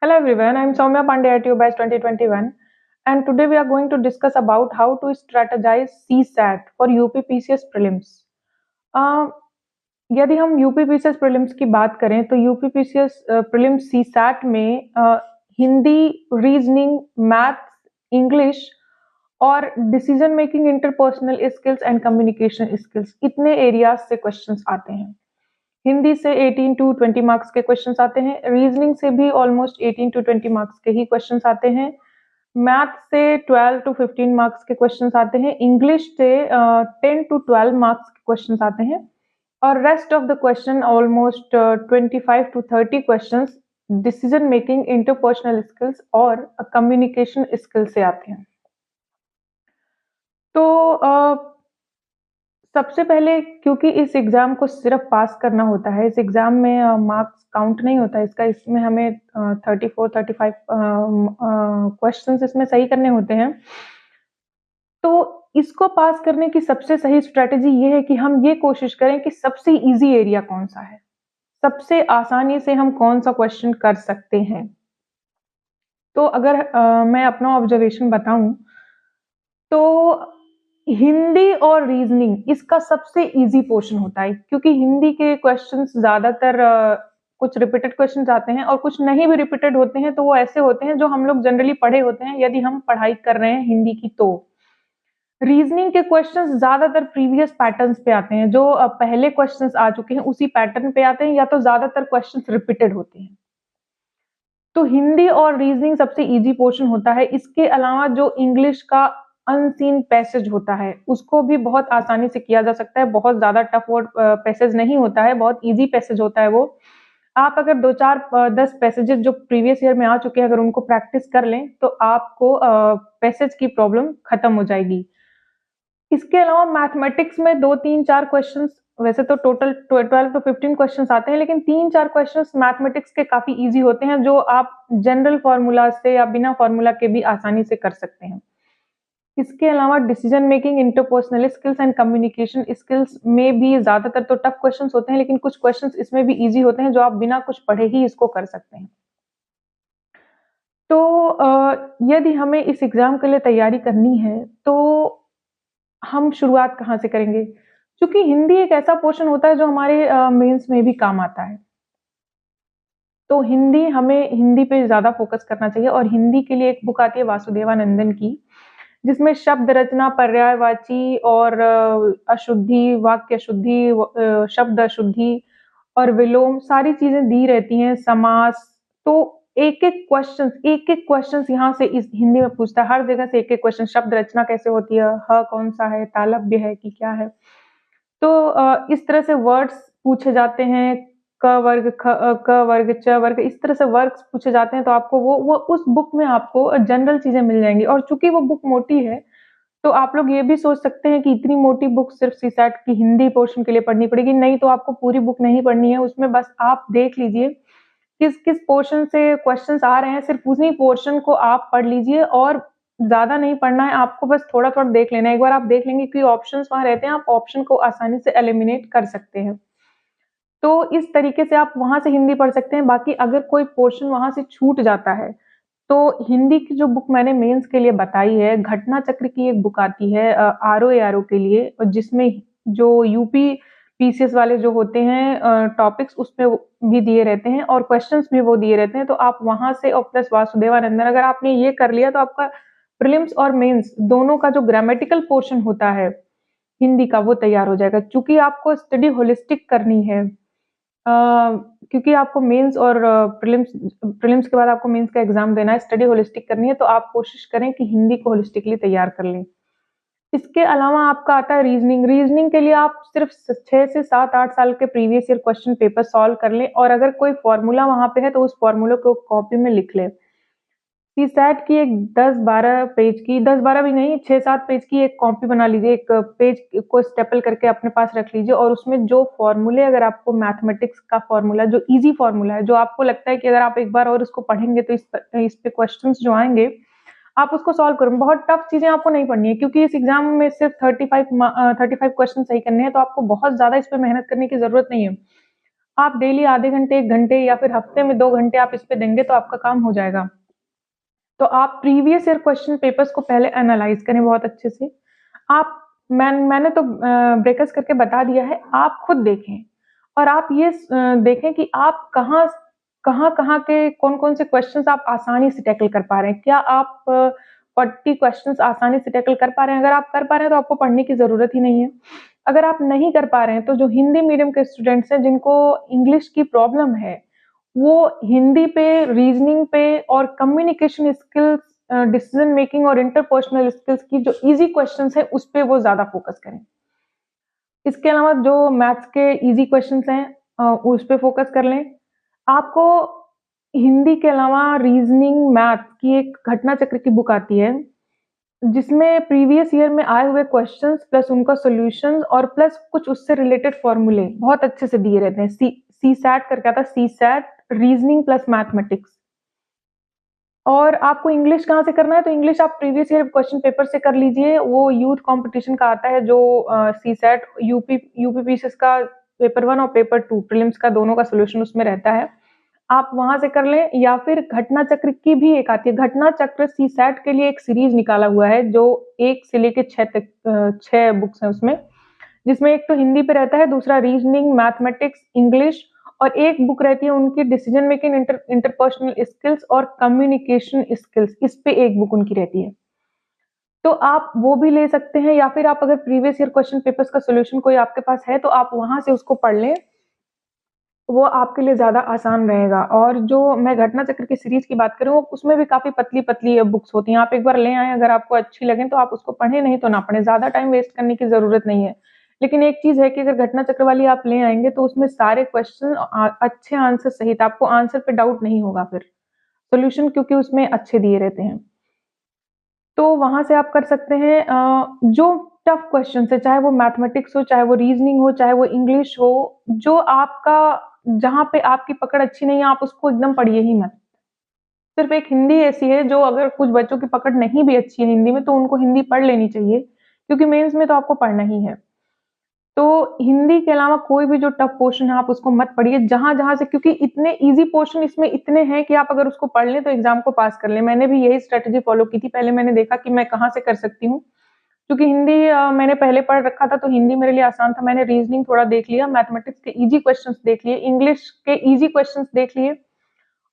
Hello everyone, I am Soumya Pandey at UBAS 2021 and today we are going to discuss about how to strategize CSAT for UP PCS prelims. Uh, यदि हम UP PCS prelims की बात करें तो UP PCS prelims CSAT में Hindi, reasoning, maths, English और decision making, interpersonal skills and communication skills इतने areas से क्वेश्चंस आते हैं। हिंदी से 18 टू 20 मार्क्स के क्वेश्चंस आते हैं, रीजनिंग से भी ऑलमोस्ट 18 टू 20 मार्क्स के ही क्वेश्चंस आते हैं, मैथ से 12 टू 15 मार्क्स के क्वेश्चंस आते हैं, इंग्लिश से 10 टू 12 मार्क्स के क्वेश्चंस आते हैं और rest of the question almost 25 to 30 questions decision making, interpersonal skills और कम्युनिकेशन स्किल्स से आते हैं। तो सबसे पहले क्योंकि इस एग्जाम को सिर्फ पास करना होता है, इस एग्जाम में मार्क्स काउंट नहीं होता इसका, इसमें हमें 34-35 क्वेश्चंस इसमें सही करने होते हैं। तो इसको पास करने की सबसे सही स्ट्रेटेजी ये है कि हम ये कोशिश करें कि सबसे इजी एरिया कौन सा है, सबसे आसानी से हम कौन सा क्वेश्चन कर सकते हैं। तो अगर मैं अपना ऑब्जर्वेशन बताऊं तो हिंदी और रीजनिंग इसका सबसे इजी पोर्शन होता है, क्योंकि हिंदी के क्वेश्चंस ज्यादातर कुछ रिपीटेड क्वेश्चंस आते हैं और कुछ नहीं भी रिपीटेड होते हैं, तो वो ऐसे होते हैं जो हम लोग जनरली पढ़े होते हैं यदि हम पढ़ाई कर रहे हैं हिंदी की। तो रीजनिंग के क्वेश्चंस ज्यादातर प्रीवियस पैटर्न्स पे आते हैं, जो पहले क्वेश्चंस आ चुके हैं उसी पैटर्न पे आते हैं, या तो ज्यादातर क्वेश्चंस रिपीटेड होते हैं। तो हिंदी और रीजनिंग सबसे इजी पोर्शन होता है। इसके अलावा जो इंग्लिश का अनसीन पैसेज होता है उसको भी बहुत आसानी से किया जा सकता है, बहुत ज्यादा टफ वर्ड पैसेज नहीं होता है, बहुत इजी पैसेज होता है वो। आप अगर 2-4-10 पैसेजेस जो प्रीवियस ईयर में आ चुके हैं अगर उनको प्रैक्टिस कर लें तो आपको पैसेज की प्रॉब्लम खत्म हो जाएगी। इसके अलावा मैथमेटिक्स में 2-3-4 क्वेश्चंस, वैसे तो टोटल 12 टू 15 क्वेश्चंस आते हैं, लेकिन 3-4 क्वेश्चंस मैथमेटिक्स के काफी इजी होते हैं जो आप जनरल फॉर्मूला से या बिना फॉर्मूला के भी आसानी से कर सकते हैं। इसके अलावा decision making, interpersonal skills and communication skills में भी ज्यादातर तो टफ क्वेश्चंस होते हैं, लेकिन कुछ क्वेश्चंस इसमें भी इजी होते हैं जो आप बिना कुछ पढ़े ही इसको कर सकते हैं। तो यदि हमें इस एग्जाम के लिए तैयारी करनी है तो हम शुरुआत कहाँ से करेंगे? क्योंकि हिंदी एक ऐसा पोर्शन होता है जो हमारे मेंस में भी काम आता है। तो हमें हिंदी पे ज्यादा फोकस करना चाहिए और हिंदी के लिए एक बुक आती है वासुदेवानंदन की, जिसमें शब्द रचना, पर्यायवाची और अशुद्धि, वाक्य अशुद्धि, शब्द अशुद्धि और विलोम सारी चीजें दी रहती हैं, समास। तो एक एक क्वेश्चन यहाँ से इस हिंदी में पूछता है, हर जगह से एक एक क्वेश्चन। शब्द रचना कैसे होती है, ह कौन सा है, तालव्य है कि क्या है। तो इस तरह से वर्ड्स पूछे जाते हैं, क वर्ग, क वर्ग, च वर्ग, इस तरह से वर्ड्स पूछे जाते हैं। तो आपको वो उस बुक में आपको जनरल चीजें मिल जाएंगी। और चूंकि वो बुक मोटी है तो आप लोग ये भी सोच सकते हैं कि इतनी मोटी बुक सिर्फ सीसैट की हिंदी पोर्शन के लिए पढ़नी पड़ेगी। नहीं, तो आपको पूरी बुक नहीं पढ़नी है, उसमें बस आप देख लीजिए किस किस पोर्शन से क्वेश्चंस आ रहे हैं, सिर्फ उसी पोर्शन को आप पढ़ लीजिए और ज्यादा नहीं पढ़ना है आपको, बस थोड़ा थोड़ा देख लेना है। एक बार आप देख लेंगे कि ऑप्शंस वहां रहते हैं, आप ऑप्शन को आसानी से एलिमिनेट कर सकते हैं। तो इस तरीके से आप वहां से हिंदी पढ़ सकते हैं। बाकी अगर कोई पोर्शन वहां से छूट जाता है तो हिंदी की जो बुक मैंने मेंस के लिए बताई है, घटना चक्र की एक बुक आती है आरओ एआरओ के लिए, जिसमें जो यूपी पीसीएस वाले जो होते हैं टॉपिक्स उसमें भी दिए रहते हैं और क्वेश्चंस भी वो दिए रहते हैं। तो आप वहां से, और प्लस वासुदेवानंदन, अगर आपने ये कर लिया तो आपका प्रीलिम्स और मेंस दोनों का जो ग्रामेटिकल पोर्शन होता है हिंदी का वो तैयार हो जाएगा। चूंकि आपको स्टडी होलिस्टिक करनी है, क्योंकि आपको मेंस और प्रीलिम्स के बाद आपको मेंस का एग्जाम देना है, स्टडी होलिस्टिक करनी है, तो आप कोशिश करें कि हिंदी को होलिस्टिकली तैयार कर लें। इसके अलावा आपका आता है रीजनिंग के लिए आप सिर्फ 6 से 7-8 साल के previous year question paper solve कर लें और अगर कोई फॉर्मूला वहां पे है तो उस फॉर्मूला को कॉपी में लिख लें। सीसैट की एक 10-12 पेज की, 10-12 भी नहीं, 6-7 पेज की एक कॉपी बना लीजिए, एक पेज को स्टेपल करके अपने पास रख लीजिए और उसमें जो फॉर्मूले, अगर आपको मैथमेटिक्स का फॉर्मूला जो इजी फॉर्मूला है, जो आपको लगता है कि अगर आप एक बार और उसको पढ़ेंगे तो इस पे क्वेश्चंस जो आएंगे आप उसको सॉल्व करें। बहुत टफ चीजें आपको नहीं पढ़नी है, क्योंकि इस एग्जाम में सिर्फ 35 क्वेश्चन सही करने हैं, तो आपको बहुत ज्यादा इस पे मेहनत करने की जरूरत नहीं है। आप डेली आधे घंटे, 1 घंटे या फिर हफ्ते में 2 घंटे आप इस पे देंगे तो आपका काम हो जाएगा। तो आप प्रीवियस ईयर क्वेश्चन पेपर्स को पहले एनालाइज़ करें बहुत अच्छे से। आप मैंने तो ब्रेकर्स करके बता दिया है, आप खुद देखें और आप ये देखें कि आप कहाँ-कहाँ के कौन-कौन से क्वेश्चंस आप आसानी से टैकल कर पा रहे हैं। क्या आप 40 क्वेश्चंस आसानी से टैकल कर पा रहे हैं? अगर आप कर पा रहे हैं तो आपको पढ़ने की ज़रूरत ही नहीं है। अगर आप नहीं कर पा रहे हैं तो जो हिंदी मीडियम के स्टूडेंट्स हैं जिनको इंग्लिश की प्रॉब्लम है, वो हिंदी पे, रीजनिंग पे और कम्युनिकेशन स्किल्स, डिसीजन मेकिंग और इंटरपर्सनल स्किल्स की जो ईज़ी क्वेश्चंस हैं उस पे वो ज़्यादा फोकस करें। इसके अलावा जो मैथ्स के ईज़ी क्वेश्चंस हैं उस पे फ़ोकस कर लें। आपको हिंदी के अलावा रीज़निंग, मैथ्स की एक घटना चक्र की बुक आती है, जिसमें प्रीवियस ईयर में आए हुए क्वेश्चंस प्लस उनका सॉल्यूशंस और प्लस कुछ उससे रिलेटेड फ़ॉर्मूले बहुत अच्छे से दिए रहते हैं। सीसैट करके आता है, सीसैट रीज़निंग प्लस मैथमेटिक्स। और आपको इंग्लिश कहाँ से करना है, तो इंग्लिश आप प्रीवियस ईयर क्वेश्चन पेपर से कर लीजिए। वो यूथ कंपटीशन का आता है जो सीसैट यूपीपीसीएस का पेपर 1 और पेपर 2 प्रीलिम्स का दोनों का सॉल्यूशन उसमें रहता है। आप वहाँ से कर लें या फिर घटना चक्र की भी एक आती है। घटना चक्र सीसैट के लिए एक सीरीज़ निकाला हुआ है जो 1 से लेके 6 तक 6 बुक्स हैं उसमें। जिसमें एक तो हिंदी पे रहता है, दूसरा रीजनिंग, मैथमेटिक्स, इंग्लिश और एक बुक रहती है उनकी डिसीजन मेकिंग, इंटरपर्सनल स्किल्स और कम्युनिकेशन स्किल्स। इस पे एक बुक उनकी रहती है। तो आप वो भी ले सकते हैं या फिर आप अगर प्रीवियस ईयर क्वेश्चन पेपर्स का सॉल्यूशन कोई आपके पास है तो आप वहाँ से उसको पढ़ लें। वो आपके लिए ज़्यादा आसान रहेगा। और जो मैं घटना चक्र की सीरीज़ की बात करूँ, उसमें भी काफ़ी पतली-पतली बुक्स होती हैं। आप एक बार ले आएँ, अगर आपको अच्छी लगें तो आप उसको पढ़ें, नहीं तो ना पढ़ें। ज़्यादा टाइम वेस्ट करने की ज़रूरत नहीं है। लेकिन एक चीज़ है कि अगर घटना चक्र वाली आप ले आएँगे तो उसमें सारे क्वेश्चन अच्छे आंसर सहित, आपको आंसर पे डाउट नहीं होगा फिर। सॉल्यूशन क्योंकि उसमें अच्छे दिए रहते हैं। तो वहाँ से आप कर सकते हैं जो टफ क्वेश्चंस है, चाहे वो मैथमेटिक्स हो, चाहे वो रीजनिंग हो, चाहे वो इंग्लिश हो, जो आपका जहाँ पे आपकी पकड़ अच्छी नहीं है, आप उसको एकदम पढ़िए ही मत। सिर्फ एक हिंदी ऐसी है जो अगर कुछ बच्चों की पकड़ नहीं भी अच्छी है हिंदी में, तो उनको हिंदी पढ़ लेनी चाहिए, क्योंकि मेंस में तो आपको पढ़ना ही है। तो हिंदी के अलावा कोई भी जो टफ पोर्शन है आप उसको मत पढ़िए, जहाँ-जहाँ से, क्योंकि इतने ईज़ी पोर्शन इसमें इतने हैं कि आप अगर उसको पढ़ लें तो एग्ज़ाम को पास कर लें। मैंने भी यही स्ट्रैटेजी फ़ॉलो की थी, पहले मैंने देखा कि मैं कहाँ से कर सकती हूँ। क्योंकि हिंदी मैंने पहले पढ़ रखा था तो हिंदी मेरे लिए आसान था, मैंने रीज़निंग थोड़ा देख लिया, मैथमेटिक्स के ईज़ी क्वेश्चंस देख लिए, इंग्लिश के ईज़ी क्वेश्चंस देख लिए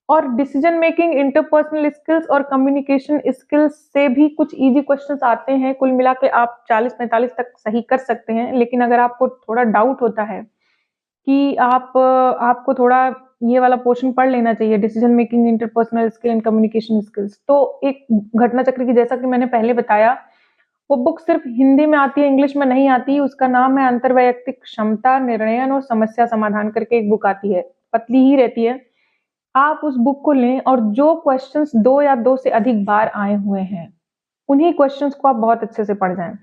और डिसीजन मेकिंग, इंटरपर्सनल स्किल्स और कम्युनिकेशन स्किल्स से भी कुछ ईज़ी क्वेश्चंस आते हैं। कुल मिला के आप 40-45 तक सही कर सकते हैं। लेकिन अगर आपको थोड़ा डाउट होता है कि आपको थोड़ा ये वाला पोर्शन पढ़ लेना चाहिए, decision making, interpersonal skill and communication skills, तो एक घटना चक्र की, जैसा कि मैंने पहले बताया, वो बुक सिर्फ हिंदी में आती है, इंग्लिश में नहीं आती। उसका नाम है अंतर्वैयक्तिक क्षमता, निर्णयन और समस्या समाधान करके एक बुक आती है, पतली ही रहती है। आप उस बुक को लें और जो क्वेश्चंस 2 या 2 से अधिक बार आए हुए हैं, उन्हीं क्वेश्चंस को आप बहुत अच्छे से पढ़ जाएँ।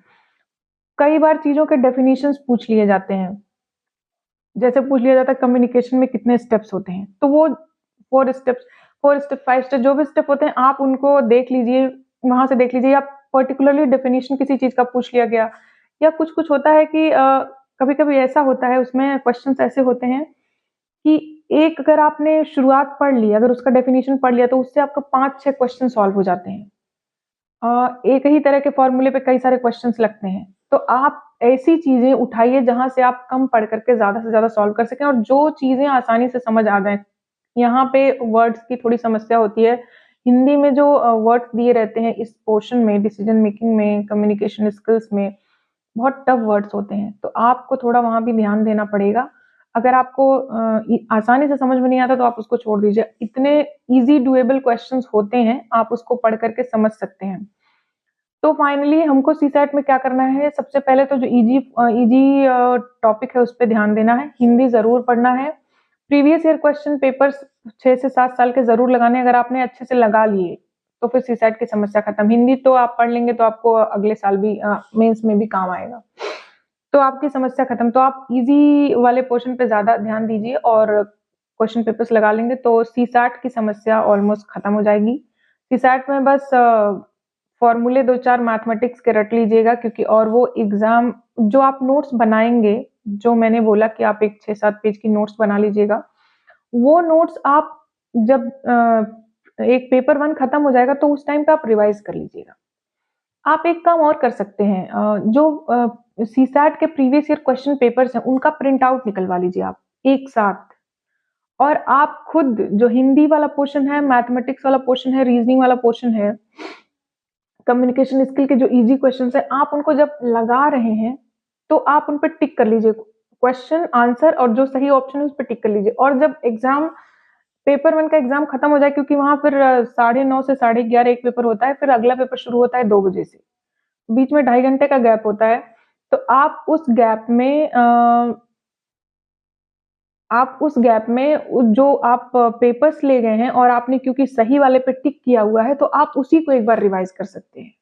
कई बार चीज़ों के डेफिनिशंस पूछ लिए जाते हैं। जैसे पूछ लिया जाता है कम्युनिकेशन में कितने स्टेप्स होते हैं, तो वो 4 स्टेप, 5 स्टेप, जो भी स्टेप होते हैं आप उनको देख लीजिए, वहाँ से देख लीजिए। या पर्टिकुलरली डेफिनिशन किसी चीज़ का पूछ लिया गया, या कुछ-कुछ होता है कि कभी-कभी ऐसा होता है, उसमें क्वेश्चंस ऐसे होते हैं कि एक अगर आपने शुरुआत पढ़ ली, अगर उसका डेफिनिशन पढ़ लिया तो उससे आपका 5-6 क्वेश्चन सॉल्व हो जाते हैं। एक ही तरह के फॉर्मूले पे कई सारे क्वेश्चंस लगते हैं। तो आप ऐसी चीज़ें उठाइए जहाँ से आप कम पढ़ कर के ज़्यादा से ज़्यादा सॉल्व कर सकें और जो चीज़ें आसानी से समझ आ जाएँ। यहाँ पे वर्ड्स की थोड़ी समस्या होती है। हिंदी में जो वर्ड्स दिए रहते हैं इस पोर्शन में, डिसीजन मेकिंग में, कम्युनिकेशन स्किल्स में, बहुत टफ वर्ड्स होते हैं। तो आपको थोड़ा वहाँ भी ध्यान देना पड़ेगा। अगर आपको आसानी से समझ में नहीं आता तो आप उसको छोड़ दीजिए। इतने ईज़ी डूएबल क्वेश्चंस होते हैं, आप उसको पढ़ कर के समझ सकते हैं। तो फाइनली हमको सीसैट में क्या करना है, सबसे पहले तो जो ईज़ी टॉपिक है उस पे ध्यान देना है, हिंदी ज़रूर पढ़ना है। प्रीवियस ईयर क्वेश्चन पेपर्स 6 से 7 साल के ज़रूर लगाने हैं, अगर आपने अच्छे से लगा लिए, तो फिर सीसैट की समस्या खत्म। हिंदी तो आप पढ़ लेंगे तो आपको अगले साल भी मेंस में भी काम आएगा। तो आपकी समस्या खत्म। तो आप ईज़ी वाले पोर्शन पे ज़्यादा ध्यान दीजिए और क्वेश्चन पेपर्स लगा लेंगे तो सीसैट की समस्या ऑलमोस्ट खत्म हो जाएगी। सीसैट में बस फॉर्मूले 2-4 मैथमेटिक्स के रट लीजिएगा, क्योंकि और वो एग्ज़ाम जो आप नोट्स बनाएँगे जो मैंने बोला कि आप एक 6-7 पेज की नोट्स बना लीजिएगा। वो नोट्स आप जब एक पेपर 1 खत्म हो जाएगा तो उस टाइम पे आप रिवाइज़ कर लीजिएगा। आप एक काम और कर सकते हैं, जो सीसैट के प्रीवियस ईयर क्वेश्चन पेपर्स हैं, उनका प्रिंट आउट निकलवा लीजिए आप, एक साथ। और आप खुद जो हिंदी वाला पोर्शन है, मैथमेटिक्स वाला पोर्शन है, रीज़निंग वाला पोर्शन है, कम्युनिकेशन स्किल के जो ईज़ी क्वेश्चन्स हैं, आप उनको जब लगा रहे हैं, तो आप उन पे टिक कर लीजिए। क्वेश्चन, आंसर और जो सही ऑप्शन है, उस पे टिक कर लीजिए। और जब एग्ज़ाम पेपर 1 का एग्ज़ाम खत्म हो जाए, क्योंकि वहाँ फिर 9:30 से 11:30 एक पेपर होता है, फिर अगला पेपर शुरू होता है 2 बजे से। बीच में 2.5 घंटे का गैप होता है, तो आप उस गैप में जो आप पेपर्स ले गए हैं और आपने क्योंकि सही वाले पे टिक किया हुआ है, तो आप उसी को एक बार रिवाइज़ कर सकते हैं।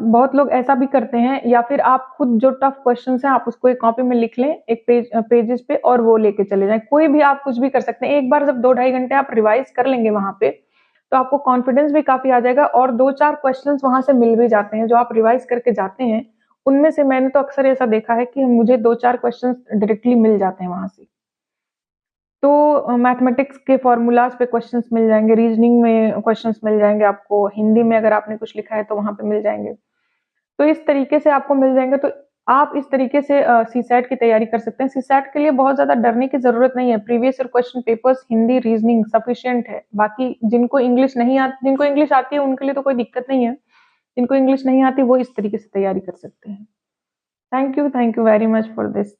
बहुत लोग ऐसा भी करते हैं, या फिर आप खुद जो टफ क्वेश्चन्स हैं, आप उसको एक कॉपी में लिख लें, एक पेजेज़ पे, और वो लेके चले जाएँ। कोई भी आप कुछ भी कर सकते हैं। एक बार जब 2 ढाई घंटे आप रिवाइज़ कर लेंगे वहाँ पे, तो आपको कॉन्फिडेंस भी काफ़ी आ जाएगा और 2-4 क्वेश्चन्स वहाँ से मिल भी जाते हैं, जो आप रिवाइज़ करके जाते हैं। उनमें से मैंने तो अक्सर ऐसा देखा है कि मुझे 2-4 क्वेश्चन्स डायरेक्टली मिल जाते हैं वहाँ से। तो मैथमेटिक्स के फ़ॉर्मूलाज़ पे क्वेश्चंस मिल जाएँगे, रीज़निंग में क्वेश्चंस मिल जाएँगे आपको, हिंदी में अगर आपने कुछ लिखा है तो वहाँ पे मिल जाएँगे। तो इस तरीके से आपको मिल जाएँगे, तो आप इस तरीके से सीसैट की तैयारी कर सकते हैं। सीसैट के लिए बहुत ज़्यादा डरने की ज़रूरत नहीं है, previous year question papers Hindi, reasoning sufficient है। बाकी जिनको इंग्लिश आती है उनके लिए तो कोई दिक्कत नहीं है, जिनको इंग्लिश नहीं आती वो इस तरीके से तैयारी कर सकते हैं। Thank you very much for this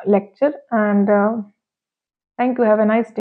lecture, and thank you, have a nice day.